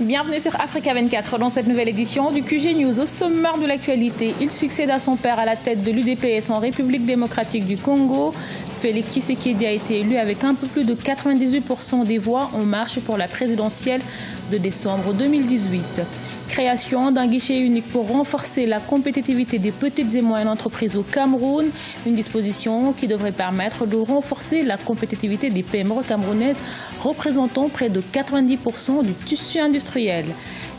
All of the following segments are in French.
Bienvenue sur Africa 24 dans cette nouvelle édition du QG News. Au sommaire de l'actualité, il succède à son père à la tête de l'UDPS en République démocratique du Congo. Félix Tshisekedi a été élu avec un peu plus de 98% des voix en marche pour la présidentielle de décembre 2018. Création d'un guichet unique pour renforcer la compétitivité des petites et moyennes entreprises au Cameroun. Une disposition qui devrait permettre de renforcer la compétitivité des PME camerounaises représentant près de 90% du tissu industriel.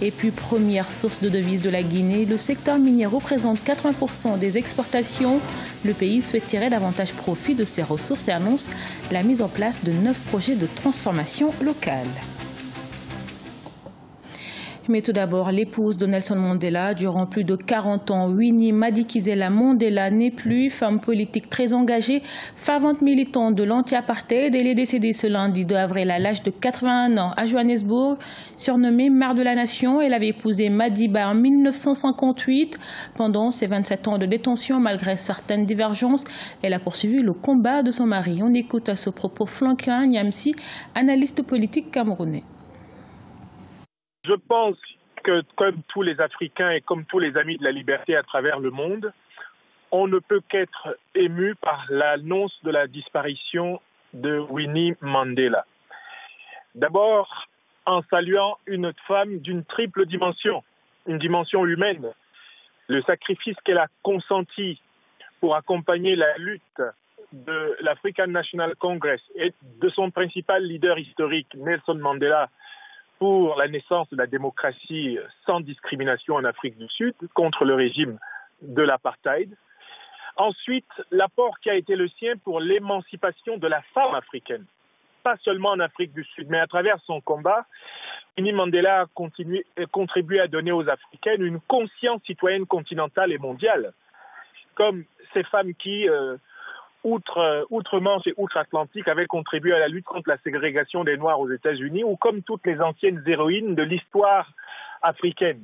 Et puis, première source de devises de la Guinée, le secteur minier représente 80% des exportations. Le pays souhaite tirer davantage profit de ses ressources et annonce la mise en place de 9 projets de transformation locale. Mais tout d'abord, l'épouse de Nelson Mandela, durant plus de 40 ans, Winnie Madikizela Mandela, n'est plus femme politique très engagée, fervente militante de l'anti-apartheid. Elle est décédée ce lundi 2 avril à l'âge de 81 ans à Johannesburg. Surnommée mère de la nation, elle avait épousé Madiba en 1958. Pendant ses 27 ans de détention, malgré certaines divergences, elle a poursuivi le combat de son mari. On écoute à ce propos Franklin Nyamsi, analyste politique camerounais. Je pense que comme tous les Africains et comme tous les amis de la liberté à travers le monde, on ne peut qu'être ému par l'annonce de la disparition de Winnie Mandela. D'abord, en saluant une femme d'une triple dimension, une dimension humaine, le sacrifice qu'elle a consenti pour accompagner la lutte de l'African National Congress et de son principal leader historique, Nelson Mandela, pour la naissance de la démocratie sans discrimination en Afrique du Sud contre le régime de l'apartheid. Ensuite, l'apport qui a été le sien pour l'émancipation de la femme africaine, pas seulement en Afrique du Sud, mais à travers son combat, Winnie Mandela a contribué à donner aux Africaines une conscience citoyenne continentale et mondiale, comme ces femmes qui, outre-Manche et outre-Atlantique, avait contribué à la lutte contre la ségrégation des Noirs aux États-Unis, ou comme toutes les anciennes héroïnes de l'histoire africaine.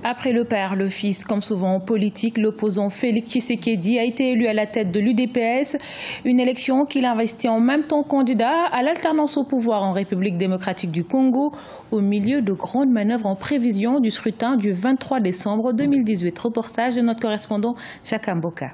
Après le père, le fils, comme souvent en politique, l'opposant Félix Tshisekedi a été élu à la tête de l'UDPS, une élection qu'il a investie en même temps candidat à l'alternance au pouvoir en République démocratique du Congo, au milieu de grandes manœuvres en prévision du scrutin du 23 décembre 2018. Reportage de notre correspondant Jacques Mboka.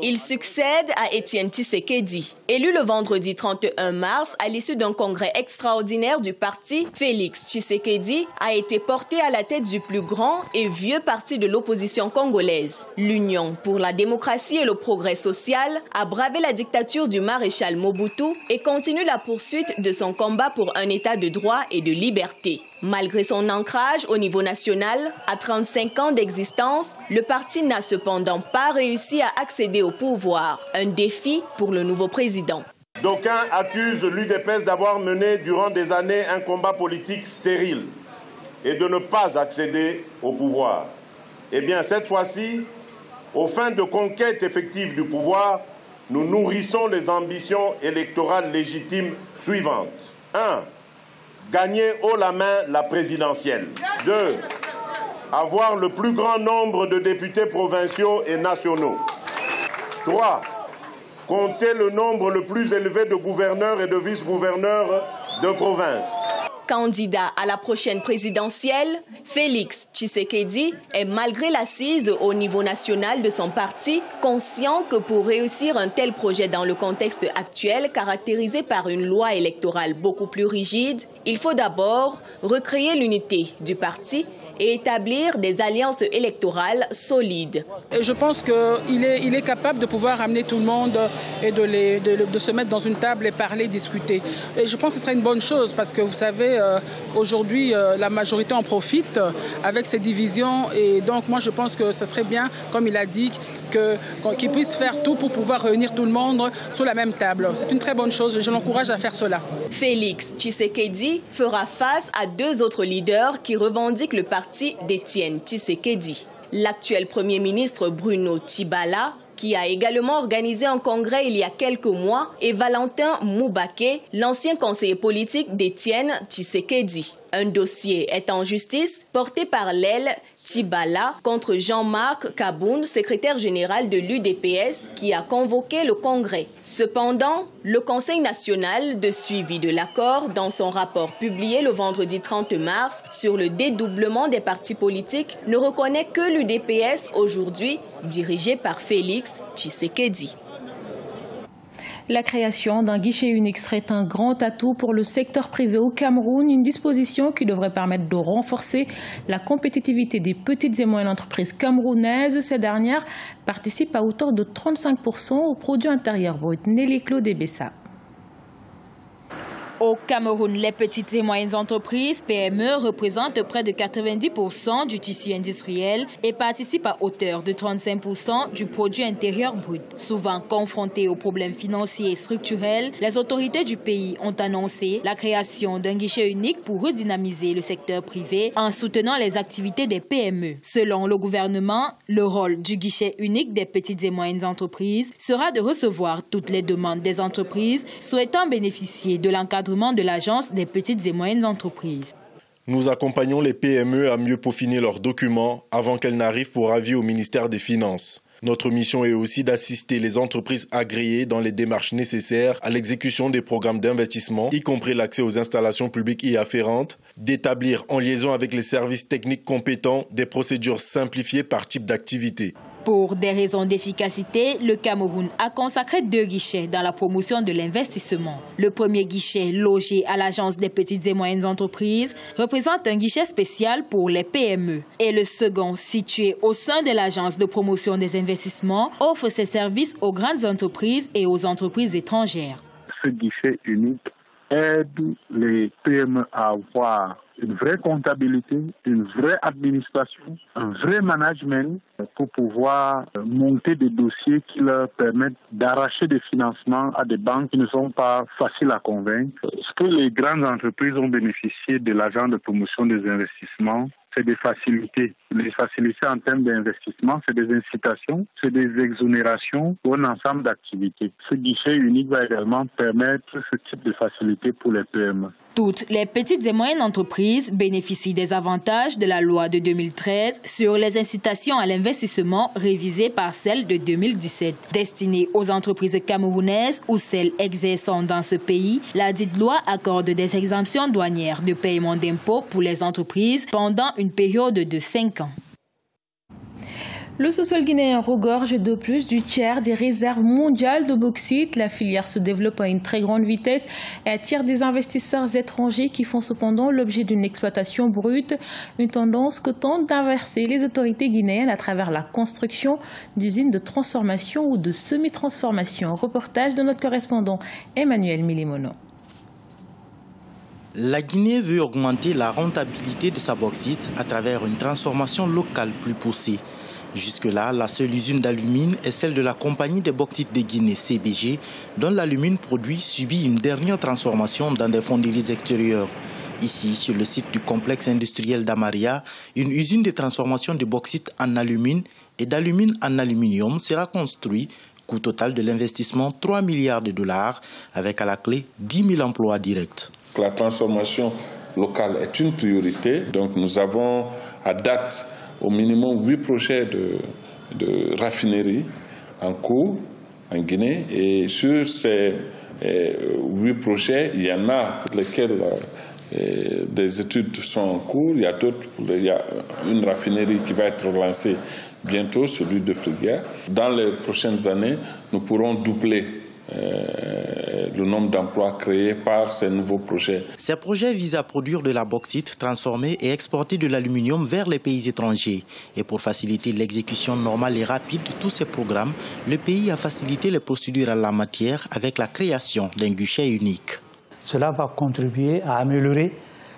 Il succède à Étienne Tshisekedi. Élu le vendredi 31 mars à l'issue d'un congrès extraordinaire du parti, Félix Tshisekedi a été porté à la tête du plus grand et vieux parti de l'opposition congolaise. L'Union pour la démocratie et le progrès social a bravé la dictature du maréchal Mobutu et continue la poursuite de son combat pour un état de droit et de liberté. Malgré son ancrage au niveau national, à 35 ans d'existence, le parti n'a cependant pas réussi à accéder au pouvoir. Un défi pour le nouveau président. D'aucuns accusent l'UDPS d'avoir mené durant des années un combat politique stérile et de ne pas accéder au pouvoir. Eh bien, cette fois-ci, aux fins de conquête effective du pouvoir, nous nourrissons les ambitions électorales légitimes suivantes. 1. Gagner haut la main la présidentielle. 2. Avoir le plus grand nombre de députés provinciaux et nationaux. 3. Compter le nombre le plus élevé de gouverneurs et de vice-gouverneurs de province. Candidat à la prochaine présidentielle, Félix Tshisekedi est, malgré l'assise au niveau national de son parti, conscient que pour réussir un tel projet dans le contexte actuel caractérisé par une loi électorale beaucoup plus rigide, il faut d'abord recréer l'unité du parti et établir des alliances électorales solides. Et je pense qu'il est capable de pouvoir amener tout le monde et de se mettre dans une table et parler, discuter. Et je pense que ce serait une bonne chose parce que vous savez, aujourd'hui, la majorité en profite avec ces divisions. Et donc, moi, je pense que ce serait bien, comme il a dit, qu'il puisse faire tout pour pouvoir réunir tout le monde sur la même table. C'est une très bonne chose et je l'encourage à faire cela. Félix Tshisekedi fera face à 2 autres leaders qui revendiquent le parti d'Étienne Tshisekedi. L'actuel Premier ministre Bruno Tshibala, qui a également organisé un congrès il y a quelques mois, et Valentin Moubaké, l'ancien conseiller politique d'Étienne Tshisekedi. Un dossier est en justice porté par l'aile Tibala contre Jean-Marc Kaboun, secrétaire général de l'UDPS, qui a convoqué le Congrès. Cependant, le Conseil national de suivi de l'accord, dans son rapport publié le vendredi 30 mars sur le dédoublement des partis politiques, ne reconnaît que l'UDPS aujourd'hui, dirigé par Félix Tshisekedi. La création d'un guichet unique serait un grand atout pour le secteur privé au Cameroun, une disposition qui devrait permettre de renforcer la compétitivité des petites et moyennes entreprises camerounaises. Ces dernières participent à hauteur de 35% au produit intérieur brut. Nelly Claude Bessa. Au Cameroun, les petites et moyennes entreprises, PME, représentent près de 90% du tissu industriel et participent à hauteur de 35% du produit intérieur brut. Souvent confrontées aux problèmes financiers et structurels, les autorités du pays ont annoncé la création d'un guichet unique pour redynamiser le secteur privé en soutenant les activités des PME. Selon le gouvernement, le rôle du guichet unique des petites et moyennes entreprises sera de recevoir toutes les demandes des entreprises souhaitant bénéficier de l'encadrement de l'Agence des petites et moyennes entreprises. Nous accompagnons les PME à mieux peaufiner leurs documents avant qu'elles n'arrivent pour avis au ministère des Finances. Notre mission est aussi d'assister les entreprises agréées dans les démarches nécessaires à l'exécution des programmes d'investissement, y compris l'accès aux installations publiques y afférentes, d'établir en liaison avec les services techniques compétents des procédures simplifiées par type d'activité. Pour des raisons d'efficacité, le Cameroun a consacré 2 guichets dans la promotion de l'investissement. Le premier guichet, logé à l'Agence des petites et moyennes entreprises, représente un guichet spécial pour les PME. Et le second, situé au sein de l'Agence de promotion des investissements, offre ses services aux grandes entreprises et aux entreprises étrangères. Ce guichet unique aide les PME à avoir une vraie comptabilité, une vraie administration, un vrai management pour pouvoir monter des dossiers qui leur permettent d'arracher des financements à des banques qui ne sont pas faciles à convaincre. Ce que les grandes entreprises ont bénéficié de l'agent de promotion des investissements, c'est des facilités. Les facilités en termes d'investissement, c'est des incitations, c'est des exonérations pour un ensemble d'activités. Ce guichet unique va également permettre ce type de facilité pour les PME. Toutes les petites et moyennes entreprises bénéficient des avantages de la loi de 2013 sur les incitations à l'investissement révisée par celle de 2017. Destinée aux entreprises camerounaises ou celles exerçant dans ce pays, la dite loi accorde des exemptions douanières de paiement d'impôts pour les entreprises pendant une période de 5 ans. Le sous-sol guinéen regorge de plus du tiers des réserves mondiales de bauxite. La filière se développe à une très grande vitesse et attire des investisseurs étrangers qui font cependant l'objet d'une exploitation brute. Une tendance que tentent d'inverser les autorités guinéennes à travers la construction d'usines de transformation ou de semi-transformation. Reportage de notre correspondant Emmanuel Milimono. La Guinée veut augmenter la rentabilité de sa bauxite à travers une transformation locale plus poussée. Jusque-là, la seule usine d'alumine est celle de la compagnie des bauxites de Guinée, CBG, dont l'alumine produit subit une dernière transformation dans des fonderies extérieures. Ici, sur le site du complexe industriel d'Amaria, une usine de transformation de bauxite en alumine et d'alumine en aluminium sera construite. Coût total de l'investissement 3 milliards de dollars, avec à la clé 10 000 emplois directs. La transformation locale est une priorité. Donc nous avons à date au minimum 8 projets de raffinerie en cours en Guinée. Et sur ces 8 projets, il y en a pour lesquels des études sont en cours. Il y a une raffinerie qui va être relancée bientôt, celui de Friguière. Dans les prochaines années, nous pourrons doubler le nombre d'emplois créés par ces nouveaux projets. Ces projets visent à produire de la bauxite, transformer et exporter de l'aluminium vers les pays étrangers. Et pour faciliter l'exécution normale et rapide de tous ces programmes, le pays a facilité les procédures en la matière avec la création d'un guichet unique. Cela va contribuer à améliorer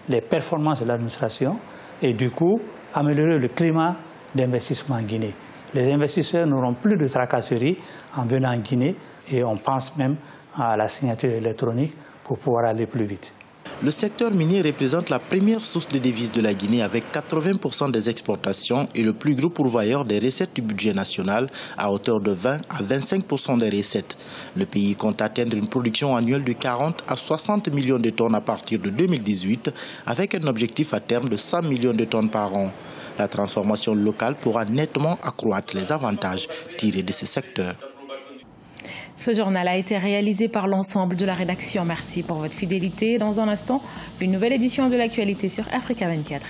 les performances de l'administration et du coup améliorer le climat d'investissement en Guinée. Les investisseurs n'auront plus de tracasseries en venant en Guinée et on pense même à la signature électronique pour pouvoir aller plus vite. Le secteur minier représente la première source de devises de la Guinée avec 80% des exportations et le plus gros pourvoyeur des recettes du budget national à hauteur de 20 à 25% des recettes. Le pays compte atteindre une production annuelle de 40 à 60 millions de tonnes à partir de 2018 avec un objectif à terme de 100 millions de tonnes par an. La transformation locale pourra nettement accroître les avantages tirés de ce secteur. Ce journal a été réalisé par l'ensemble de la rédaction. Merci pour votre fidélité. Dans un instant, une nouvelle édition de l'actualité sur Africa 24.